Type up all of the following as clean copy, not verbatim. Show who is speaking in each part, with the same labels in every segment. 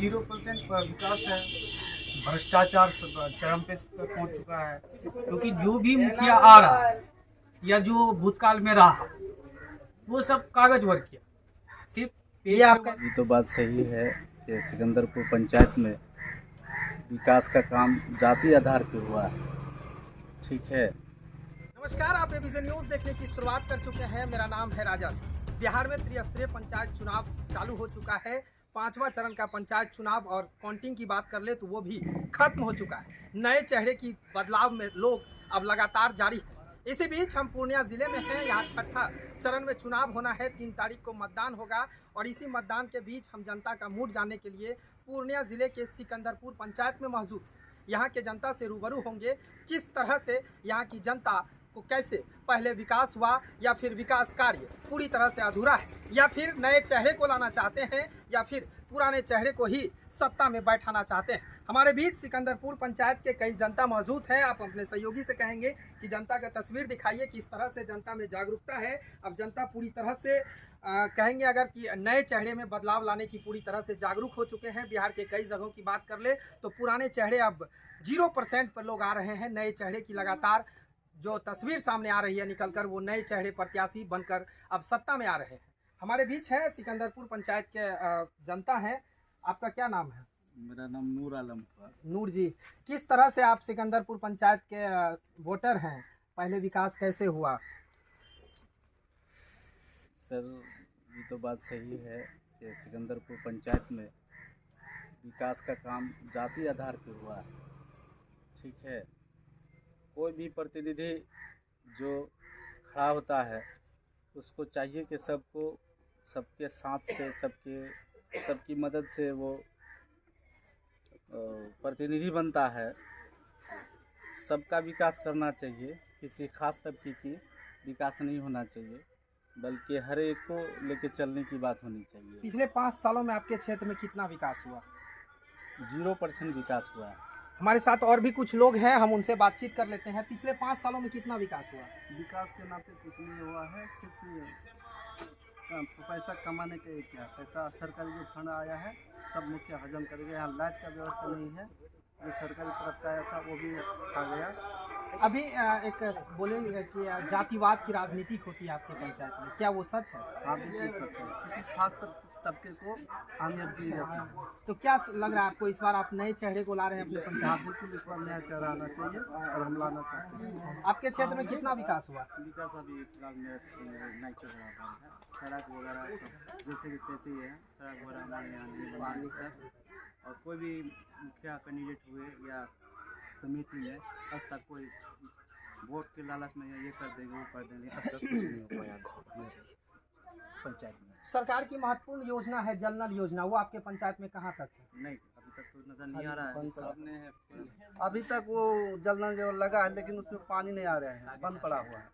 Speaker 1: 0% विकास है। भ्रष्टाचार चरम पे पहुंच चुका है, क्योंकि जो भी मुखिया आ रहा है या जो भूतकाल में रहा वो सब कागज वर्क किया। सिर्फ
Speaker 2: ये आपका
Speaker 3: ये तो बात सही है कि सिकंदरपुर पंचायत में विकास का काम जाति आधार पे हुआ है। ठीक है।
Speaker 2: नमस्कार, आप एबीसी न्यूज़ देखने की शुरुआत कर चुके हैं। मेरा नाम है राजा। बिहार में त्रिस्तरीय पंचायत चुनाव चालू हो चुका है। 5वां चरण का पंचायत चुनाव और काउंटिंग की बात कर ले तो वो भी खत्म हो चुका है। नए चेहरे की बदलाव में लोग अब लगातार जारी है। इसी बीच हम पूर्णिया जिले में हैं। यहाँ 6ठा चरण में चुनाव होना है। 3 तारीख को मतदान होगा और इसी मतदान के बीच हम जनता का मूड जानने के लिए पूर्णिया जिले के सिकंदरपुर पंचायत में मौजूद हैं। यहाँ के जनता से रूबरू होंगे, किस तरह से यहाँ की जनता को कैसे पहले विकास हुआ या फिर विकास कार्य पूरी तरह से अधूरा है, या फिर नए चेहरे को लाना चाहते हैं, या फिर पुराने चेहरे को ही सत्ता में बैठाना चाहते हैं। हमारे बीच सिकंदरपुर पंचायत के कई जनता मौजूद हैं। आप अपने सहयोगी से कहेंगे कि जनता का तस्वीर दिखाइए, किस तरह से जनता में जागरूकता है। अब जनता पूरी तरह से कहेंगे अगर कि नए चेहरे में बदलाव लाने की पूरी तरह से जागरूक हो चुके हैं। बिहार के कई जगहों की बात कर ले तो पुराने चेहरे अब 0% पर लोग आ रहे हैं। नए चेहरे की लगातार जो तस्वीर सामने आ रही है निकलकर, वो नए चेहरे प्रत्याशी बनकर अब सत्ता में आ रहे हैं। हमारे बीच है सिकंदरपुर पंचायत के जनता हैं। आपका क्या नाम है?
Speaker 3: मेरा नाम नूर आलम है।
Speaker 2: नूर जी, किस तरह से आप सिकंदरपुर पंचायत के वोटर हैं? पहले विकास कैसे हुआ?
Speaker 3: सर, ये तो बात सही है कि सिकंदरपुर पंचायत में विकास का काम जाति आधार पे हुआ है। ठीक है। कोई भी प्रतिनिधि जो खड़ा होता है उसको चाहिए कि सबको सबके साथ से सबकी मदद से वो प्रतिनिधि बनता है। सबका विकास करना चाहिए, किसी खास तबके की विकास नहीं होना चाहिए, बल्कि हर एक को लेके चलने की बात होनी चाहिए।
Speaker 2: पिछले 5 सालों में आपके क्षेत्र में कितना विकास हुआ?
Speaker 3: 0% विकास हुआ है।
Speaker 2: हमारे साथ और भी कुछ लोग हैं, हम उनसे बातचीत कर लेते हैं। पिछले 5 सालों में कितना विकास हुआ?
Speaker 4: विकास के नाते कुछ नहीं हुआ है। सिर्फ पैसा कमाने के क्या, पैसा सरकारी जो फंड आया है सब मुख्य हजम कर गया। यहाँ लाइट का व्यवस्था नहीं है, जो सरकारी तरफ से आया था वो भी आ गया।
Speaker 2: अभी एक बोले कि जातिवाद की राजनीति होती है आपके पंचायत में, क्या वो सच है?
Speaker 4: हाँ, बिल्कुल सच है। किसी खास तबके को अहमियत दी जाती है।
Speaker 2: तो क्या लग रहा है आपको, इस बार आप नए चेहरे को ला रहे हैं अपने
Speaker 4: हाँ,
Speaker 2: पंचायत?
Speaker 4: बिल्कुल, इस बार नया चेहरा आना चाहिए और हम लाना चाहते हैं।
Speaker 2: आपके क्षेत्र में कितना विकास हुआ?
Speaker 4: विकास अभी फिलहाल मेरे नई चेहरा है। सड़क वगैरह सब जैसे कि तैसे ही है। सड़क वगैरह हमारे यहाँ नहीं बनी तक, और कोई भी मुखिया कैंडिडेट हुए या समिति में आज तक कोई वोट के लालच में ये कर देंगे वो कर देंगे, अब तक कुछ नहीं हो पाया पंचायत में।
Speaker 2: सरकार की महत्वपूर्ण योजना है जल नल योजना, वो आपके पंचायत में कहाँ तक है?
Speaker 4: नहीं, अभी तक तो नजर नहीं आ रहा है। सामने अभी तक वो जल नल जो लगा है, लेकिन उसमें पानी नहीं आ रहा है, बंद पड़ा हुआ है।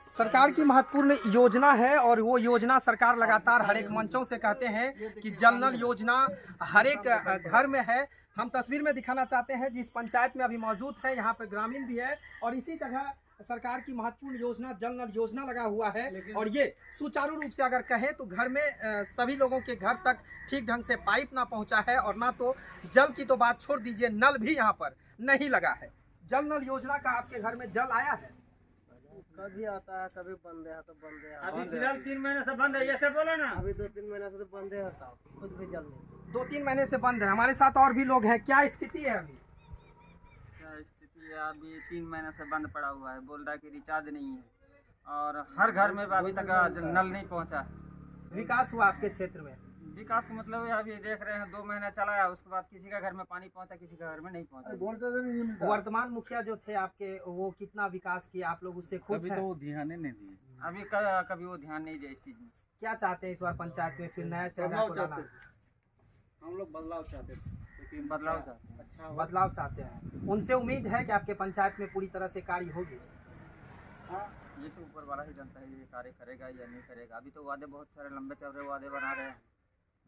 Speaker 2: सरकार की महत्वपूर्ण योजना है और वो योजना सरकार लगातार हर एक मंचों से कहते हैं कि जल नल योजना हर एक घर में है। हम तस्वीर में दिखाना चाहते हैं जिस पंचायत में अभी मौजूद है, यहाँ पे ग्रामीण भी है और इसी जगह सरकार की महत्वपूर्ण योजना जल नल योजना लगा हुआ है। और ये सुचारू रूप से अगर कहें तो घर में सभी लोगों के घर तक ठीक ढंग से पाइप ना पहुंचा है, और ना तो जल की तो बात छोड़ दीजिए, नल भी यहाँ पर नहीं लगा है। जल नल योजना का आपके घर में जल आया है?
Speaker 5: कभी आता है, कभी बंद है तो बंद है।
Speaker 6: अभी फिलहाल 3 महीने से बंद है, ये सब बोलो ना।
Speaker 5: अभी 2-3 महीने से तो बंद है साहब, कुछ भी जल नहीं।
Speaker 2: 2-3 महीने से बंद है। हमारे साथ और भी लोग हैं, क्या स्थिति है अभी?
Speaker 6: क्या स्थिति है? अभी 3 महीने से बंद पड़ा हुआ है। बोल रहा है कि रिचार्ज नहीं है, और हर घर में अभी तक नल नहीं पहुंचा।
Speaker 2: विकास हुआ आपके क्षेत्र में?
Speaker 6: विकास का मतलब है अभी देख रहे हैं 2 महीने चला है, उसके बाद किसी का घर में पानी पहुंचा, किसी का घर में नहीं पहुंचा।
Speaker 2: वर्तमान मुखिया जो थे आपके, वो कितना विकास किया, आप लोग उससे खुश
Speaker 3: अभी
Speaker 2: हैं?
Speaker 3: तो वो ध्यान नहीं दिए।
Speaker 6: अभी कभी वो ध्यान नहीं दिया इस चीज में।
Speaker 2: क्या चाहते हैं इस बार पंचायत में फिर नया चेहरा को लाना?
Speaker 4: हम लोग बदलाव चाहते थे,
Speaker 6: लेकिन बदलाव चाहते हैं।
Speaker 4: अच्छा
Speaker 2: बदलाव चाहते हैं। उनसे उम्मीद है कि आपके पंचायत में पूरी तरह से कार्य होगी?
Speaker 6: हाँ, ये तो ऊपर वाला ही जानता है ये कार्य करेगा या नहीं करेगा। अभी तो वादे बहुत सारे लंबे चौड़े वादे बना रहे हैं,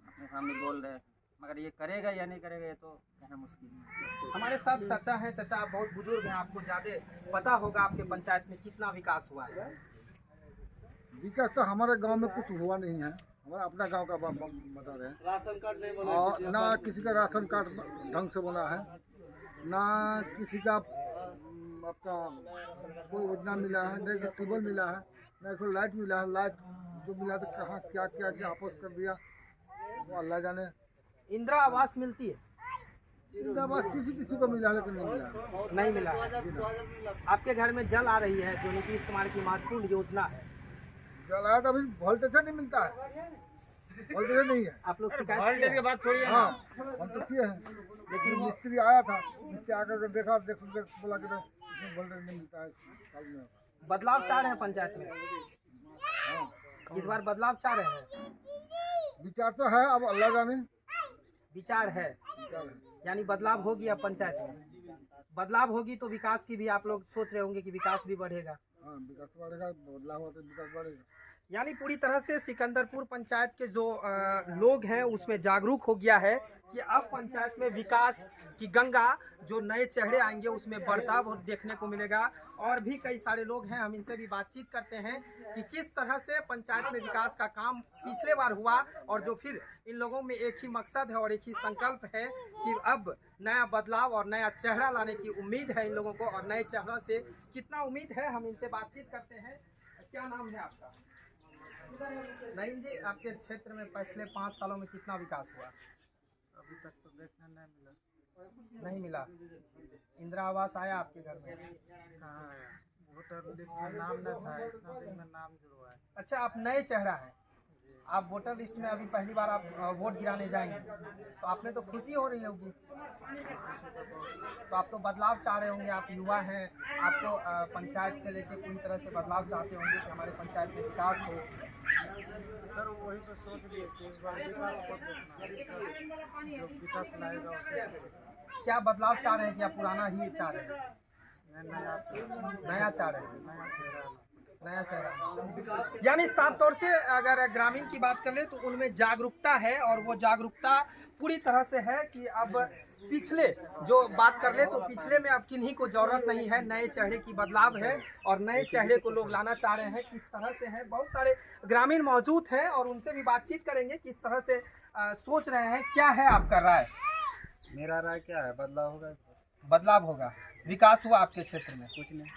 Speaker 6: अपने सामने बोल रहे हैं, मगर ये करेगा या नहीं करेगा ये तो कहना मुश्किल है।
Speaker 2: हमारे साथ चाचा हैं। चाचा, आप बहुत बुजुर्ग हैं, आपको ज़्यादा पता होगा आपके पंचायत में कितना विकास हुआ है।
Speaker 7: विकास तो हमारे गांव में कुछ हुआ नहीं है। हमारा अपना गांव का बता रहे हैं।
Speaker 5: राशन कार्ड नहीं बना
Speaker 7: और ना किसी का राशन कार्ड ढंग से बना है, ना किसी का आपका कोई योजना मिला है, ना ट्यूबवेल मिला है, ना कोई लाइट मिला है। लाइट जो मिला तो कहाँ क्या क्या क्या आपस कर दिया वो अल्लाह जाने।
Speaker 2: इंदिरा आवास मिलती है?
Speaker 7: इंदिरा आवास किसी किसी को मिला लेकिन नहीं मिला।
Speaker 2: नहीं मिला। आपके घर में जल आ रही है जो नीतीश कुमार की महत्वपूर्ण योजना है,
Speaker 7: जल आया तो अभी वोल्टेज नहीं मिलता है, वोल्टेज नहीं है।
Speaker 2: आप लोग शिकायत किए हैं?
Speaker 7: हाँ हम तो किए हैं, लेकिन मिस्त्री आया था, मिस्त्री आकर के देखा बोला कि इसमें वोल्टेज नहीं मिलता है साल में।
Speaker 2: बदलाव चाह रहे हैं पंचायत में? इस बार बदलाव चाह रहे हैं?
Speaker 7: विचार तो है, अब अल्लाह जाने।
Speaker 2: विचार है, यानी बदलाव होगी अब पंचायत में। बदलाव होगी तो विकास की भी आप लोग सोच रहे होंगे कि विकास भी बढ़ेगा।
Speaker 7: हाँ विकास बढ़ेगा, बदलाव हो तो विकास बढ़ेगा।
Speaker 2: यानी पूरी तरह से सिकंदरपुर पंचायत के जो लोग हैं उसमें जागरूक हो गया है कि अब पंचायत में विकास की गंगा, जो नए चेहरे आएंगे उसमें बर्ताव देखने को मिलेगा। और भी कई सारे लोग हैं, हम इनसे भी बातचीत करते हैं कि किस तरह से पंचायत में विकास का काम पिछले बार हुआ और जो फिर इन लोगों में एक ही मकसद है और एक ही संकल्प है कि अब नया बदलाव और नया चेहरा लाने की उम्मीद है इन लोगों को। और नए चेहरों से कितना उम्मीद है, हम इनसे बातचीत करते हैं। क्या नाम है आपका? नईम जी, आपके क्षेत्र में पिछले 5 सालों में कितना विकास हुआ?
Speaker 4: अभी तक तो देखने नहीं मिला।
Speaker 2: नहीं मिला। इंदिरा आवास आया आपके घर में?
Speaker 4: कहाँ आया? वोटर लिस्ट में नाम न था, इतना दिन में नाम जुड़वा है।
Speaker 2: अच्छा, आप नए चेहरा हैं, आप वोटर लिस्ट में अभी पहली बार आप वोट गिराने जाएंगे तो आपने तो खुशी हो रही होगी। तो आप तो बदलाव चाह रहे होंगे, आप युवा हैं, आपको पंचायत से लेके पूरी तरह से बदलाव चाहते होंगे कि हमारे पंचायत में विकास हो।
Speaker 4: सर वही तो सोच लिए कि इस बार विकास जो विकास लाएगा उसे
Speaker 2: क्या बदलाव चाह रहे हैं कि आप पुराना ही चाह रहे हैं? नया चाह रहे हैं। नया चेहरा, यानी साफ तौर से अगर ग्रामीण की बात कर ले तो उनमें जागरूकता है और वो जागरूकता पूरी तरह से है कि अब पिछले जो बात कर ले तो पिछले में अब किन्हीं को जरूरत नहीं है, नए चेहरे की बदलाव है और नए चेहरे को लोग लाना चाह रहे हैं। किस तरह से है, बहुत सारे ग्रामीण मौजूद हैं और उनसे भी बातचीत करेंगे किस तरह से सोच रहे हैं। क्या है आपका राय?
Speaker 8: मेरा राय क्या है, बदलाव होगा।
Speaker 2: बदलाव होगा। विकास हुआ आपके क्षेत्र में?
Speaker 8: कुछ नहीं।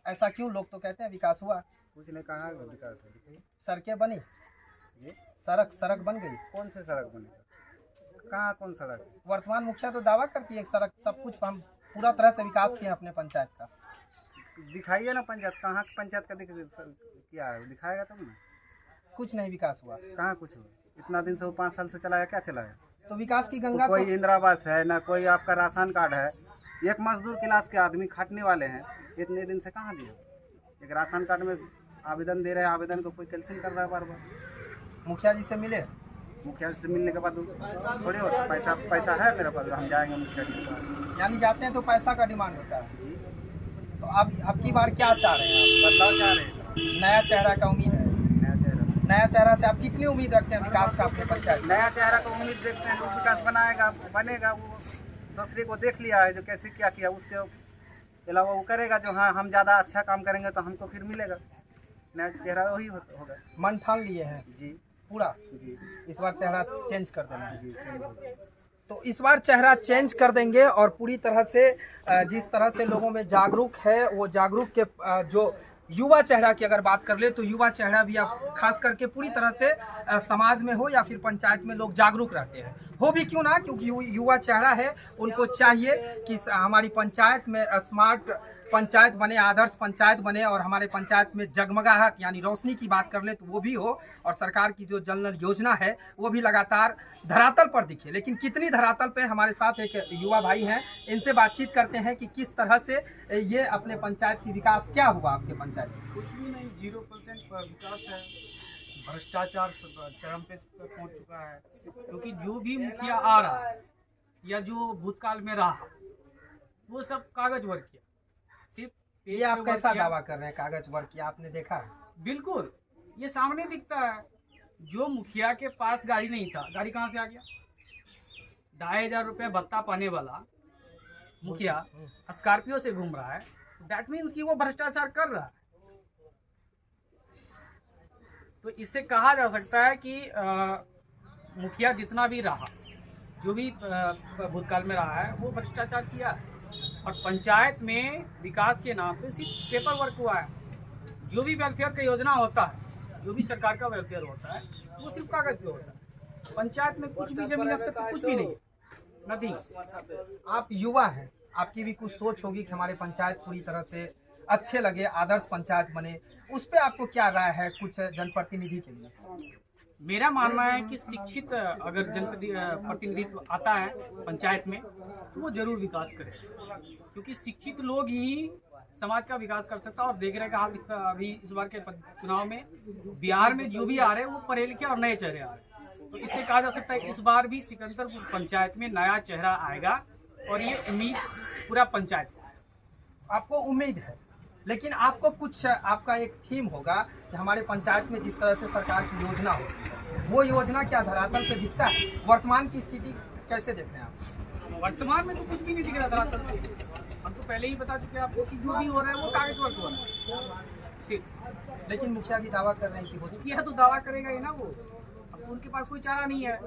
Speaker 2: ऐसा क्यों? लोग तो कहते हैं विकास हुआ।
Speaker 8: कुछ नहीं, कहाँ विकास है? दिखाइए।
Speaker 2: सड़कें बनी?
Speaker 8: ये
Speaker 2: सड़क बन गई?
Speaker 8: कौन से सड़क बनेगा? कहाँ कौन सड़क?
Speaker 2: वर्तमान मुखिया तो दावा करती है सड़क सब कुछ हम पूरा तरह से विकास किया अपने पंचायत का।
Speaker 8: दिखाइए ना पंचायत, कहाँ पंचायत का क्या है, दिखाएगा तब ना।
Speaker 2: कुछ नहीं विकास हुआ।
Speaker 8: कहाँ कुछ हुआ? इतना दिन से वो 5 साल से चलाया, क्या चलाया?
Speaker 2: तो विकास की गंगा
Speaker 8: कोई इंदिरा आवास है ना, कोई आपका राशन कार्ड है। एक मजदूर क्लास के आदमी खाटने वाले हैं, इतने दिन से कहाँ दिए? एक राशन कार्ड में आवेदन दे रहे हैं, आवेदन को कोई कैंसिल कर रहा है बार बार।
Speaker 2: मुखिया जी से मिले?
Speaker 8: मुखिया से मिलने के बाद थोड़े होता, पैसा है मेरे पास, हम जाएंगे मुखिया जी के पास।
Speaker 2: यानी जाते हैं तो पैसा का डिमांड होता है
Speaker 8: जी।
Speaker 2: तो अब की बार क्या चाह रहे हैं आप?
Speaker 8: बदलाव चाह रहे हैं,
Speaker 2: नया चेहरा का उम्मीद है?
Speaker 8: नया चेहरा।
Speaker 2: नया चेहरा से आप कितनी उम्मीद रखते हैं विकास का अपने पंचायत?
Speaker 8: नया चेहरा को उम्मीद देखते हैं, जो विकास बनेगा। वो दूसरे को देख लिया है जो कैसे क्या किया, उसके अलावा वो करेगा जो हाँ हम ज़्यादा अच्छा काम करेंगे तो हमको फिर मिलेगा। नया चेहरा वही होगा।
Speaker 2: मन ठान लिए हैं
Speaker 8: जी
Speaker 2: पूरा?
Speaker 8: जी।
Speaker 2: इस बार चेहरा चेंज कर देना है?
Speaker 8: जी चेंज होगा।
Speaker 2: तो इस बार चेहरा चेंज कर देंगे और पूरी तरह से जिस तरह से लोगों में जागरूक है वो जागरूक के जो युवा चेहरा की अगर बात कर ले तो युवा चेहरा भी अब खास करके पूरी तरह से समाज में हो या फिर पंचायत में लोग जागरूक रहते हैं। हो भी क्यों ना, क्योंकि युवा चेहरा है, उनको चाहिए कि हमारी पंचायत में स्मार्ट पंचायत बने, आदर्श पंचायत बने और हमारे पंचायत में जगमगाहट यानी रोशनी की बात कर ले तो वो भी हो और सरकार की जो जल नल योजना है वो भी लगातार धरातल पर दिखे। लेकिन कितनी धरातल पे, हमारे साथ एक युवा भाई हैं, इनसे बातचीत करते हैं कि किस तरह से ये अपने पंचायत की विकास क्या हुआ आपके पंचायत में।
Speaker 1: कुछ भी नहीं, 0% विकास है। भ्रष्टाचार चरम पे पहुंच चुका है, क्योंकि जो भी मुखिया आ रहा है या जो भूतकाल में रहा वो सब कागज वर्क किया। सिर्फ
Speaker 2: ये आप कैसा दावा कर रहे हैं कागज वर्क किया? आपने देखा?
Speaker 1: बिल्कुल, ये सामने दिखता है। जो मुखिया के पास गाड़ी नहीं था, गाड़ी कहाँ से आ गया? 2,500 रुपये भत्ता पाने वाला मुखिया स्कॉर्पियो से घूम रहा है, दैट मीन्स कि वो भ्रष्टाचार कर रहा है। तो इससे कहा जा सकता है कि मुखिया जितना भी रहा, जो भी भूतकाल में रहा है, वो भ्रष्टाचार किया है। और पंचायत में विकास के नाम पे सिर्फ पेपर वर्क हुआ है। जो भी वेलफेयर का योजना होता है, जो भी सरकार का वेलफेयर होता है, वो सिर्फ कागज पे होता है। पंचायत में कुछ भी जमीन स्तर पे कुछ भी नहीं, नथिंग।
Speaker 2: आप युवा हैं, आपकी भी कुछ सोच होगी कि हमारे पंचायत पूरी तरह से अच्छे लगे, आदर्श पंचायत बने, उस पर आपको क्या राय है कुछ जनप्रतिनिधि के लिए?
Speaker 1: मेरा मानना है कि शिक्षित अगर जनप्रतिनिधित्व आता है पंचायत में, तो वो जरूर विकास करे, क्योंकि शिक्षित लोग ही समाज का विकास कर सकता है। और देख रहे हैं कि अभी इस बार के चुनाव में बिहार में जो भी आ रहे हैं वो पढ़े लिखे और नए चेहरे आ रहे हैं। तो इससे कहा जा सकता है कि इस बार भी सिकंदरपुर पंचायत में नया चेहरा आएगा, और ये उम्मीद पूरा पंचायत को है।
Speaker 2: आपको उम्मीद है, लेकिन आपको कुछ आपका एक थीम होगा कि हमारे पंचायत में जिस तरह से सरकार की योजना होती है, वो योजना क्या धरातल पे दिखता है? वर्तमान की स्थिति कैसे देखते हैं आप?
Speaker 1: वर्तमान में तो कुछ भी नहीं दिख रहा धरातल पे। हम तो पहले ही बता चुके हैं आपको कि जो भी हो रहा है वो कागज वर्क हो रहा है।
Speaker 2: लेकिन मुखिया जी दावा कर रहे हैं कि हो चुकी
Speaker 1: मुखिया तो दावा करेगा ही ना, वो अब तो उनके पास कोई चारा नहीं है।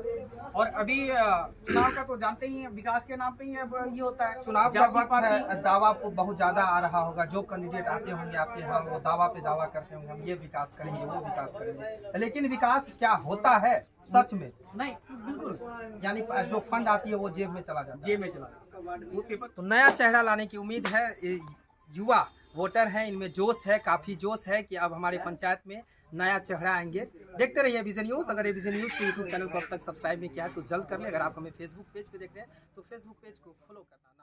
Speaker 1: और अभी चुनाव का तो जानते ही हैं, विकास के नाम पे ही अब ये होता है।
Speaker 2: चुनाव का
Speaker 1: जाति
Speaker 2: वक्त
Speaker 1: पाति
Speaker 2: है, दावा को बहुत ज्यादा आ रहा होगा। जो कैंडिडेट आते होंगे आपके यहाँ, वो दावा पे दावा करते होंगे, हम ये विकास करेंगे, वो विकास करेंगे, लेकिन विकास क्या होता है सच में?
Speaker 1: नहीं, बिल्कुल,
Speaker 2: यानी जो फंड आती है वो जेब में चला जाता है।
Speaker 1: जेब में चला वो पेपर।
Speaker 2: तो नया चेहरा लाने की उम्मीद है। युवा वोटर हैं, इनमें जोश है, काफ़ी जोश है कि अब हमारे पंचायत में नया चेहरा आएंगे। देखते रहिए विजन न्यूज़। अगर ये विजन न्यूज़ के यूट्यूब चैनल को अब तक सब्सक्राइब नहीं किया है तो जल्द कर ले। अगर आप हमें फेसबुक पेज पे देख रहे हैं तो फेसबुक पेज को फॉलो करना।